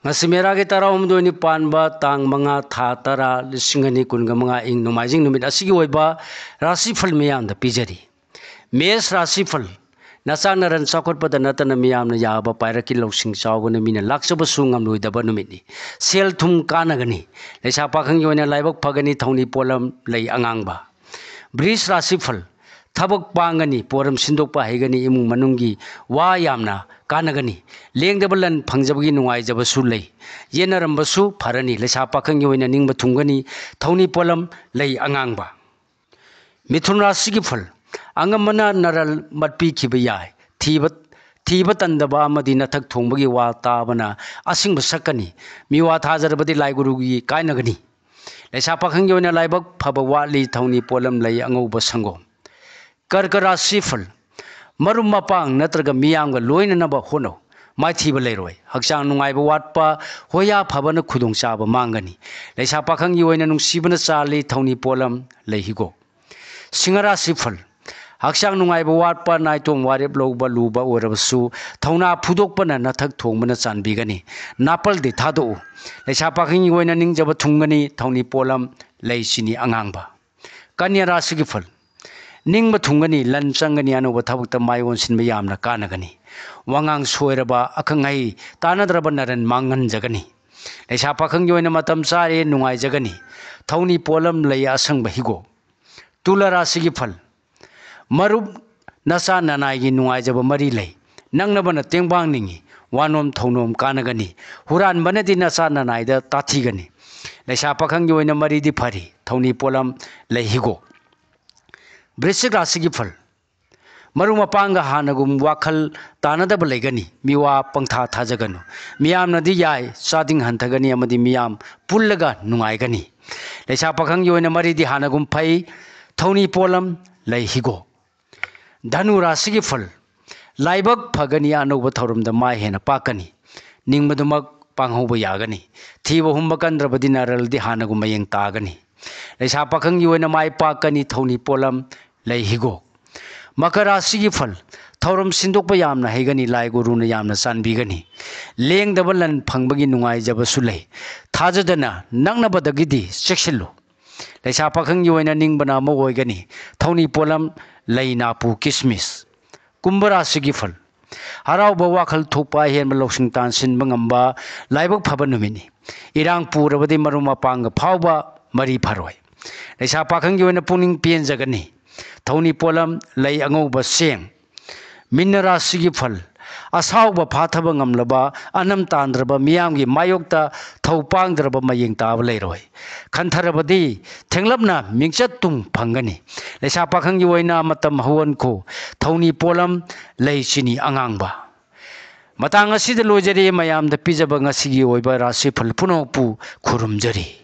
Ngasimera ke taraumdo ni panba tang mga tha tara lisingani kunga mga ing nomaijing numit asigi oiba rasifal miyam da pijari. Mes rasifal nasa naran sakot pada natana miyam na yaba paira ki lausing sawo na mina laksaba sungam loi daba numit ni. Sel thum kanagani. Lesa pakhang yona laibak pagani thongni polam lay angang ba. Bris rasifal Tabak pangani poram sindok pa hegani imung manunggi wa yamna kanagani lengdabalan phangjabagi nungai jabasu lei yenarambasu pharani lesa pakhang yoina ningba thungani thoni polam lei angangba mithun rasi gi phal angamana naral matpi khiba yai thiba tandaba amadi nathak thongbagi wa tabana asingba sakani miwa thajarabadi laigurugi kainagani lesa pakhang yoina laibak phaba wali thoni polam lei angauba sangom Karkara sifal marum mapang natraga miyam ga loina naba hono mai thiba leiroi hakchang nungai ba watpa hoya phabana khudong chaba mangani leisa pakhang yoina nungsibana chali thoni polam leihigo singara sifal hakchang nungai ba watpa naitom warep loba luba orabasu thona phudokpana nathak thongmana chanbigani napal de thado leisa pakhang yoina ningjaba thungani thoni polam leisini angangba kanya rasigi fal Ning matungani lan changani anu bathabukta maiwon sinba yamna kanagani wangang soiraba akhangai tanadraba naran mangan jagani leisa pakhang yoina matam sare nungai jagani thoni polam lay asang bahigo tulara sigi phal marub nasa nanai gi nungai jaba mari lay nangnabana tengbang ningi wanom thonom kanagani huran banadi nasa nanai da tathigani leisa pakhang yoina mari di phari thoni polam lay higo Brisik rasigi phal maruma panga hanagum wakal tanadaba legani miwa pangtha thajaganu miyam nadi yai sading hantagani amadi miyam pullaga nungai gani leisa pakhang yoina mari di hanagum phai thoni polam lay higo dhanu rasigi phal laibak phagani anoba thorum da mai hena pakani ningmadumak panghoba yagani thiba humba kandrabadi naral di hanagum mayeng tagani leisa pakhang yoina mai pakani thoni polam lay higo makara sigi phal thorum sindokpa yamna hegani lai guruna yamna sanbigani lengdabalan phangbagi nungai jaba sulai thajadana nangnabadagidi sekshillu leisa pakhang yoina ningbana mo oigani thoni polam laina pu kismis kumbara sigi phal harau ba wakhal thokpa hen losing tan sin bangamba laibak phaba numini irang purabadi maruma panga phawba mari pharoi leisa pakhang yoina puning pen jagani Thoni polam lay angauba seng minara sigi phal asauba phathaba ngamlaba anam tandraba miyamgi mayokta thopangdraba mayeng taba leiroi khantarabadi thenglapna mingchat tung phangani leisa pakhang yoina matam hawan ko thoni polam lay sini angangba matang asida lojari mayam da pijaba ngasigi oiba rasi phal punopu khurumjari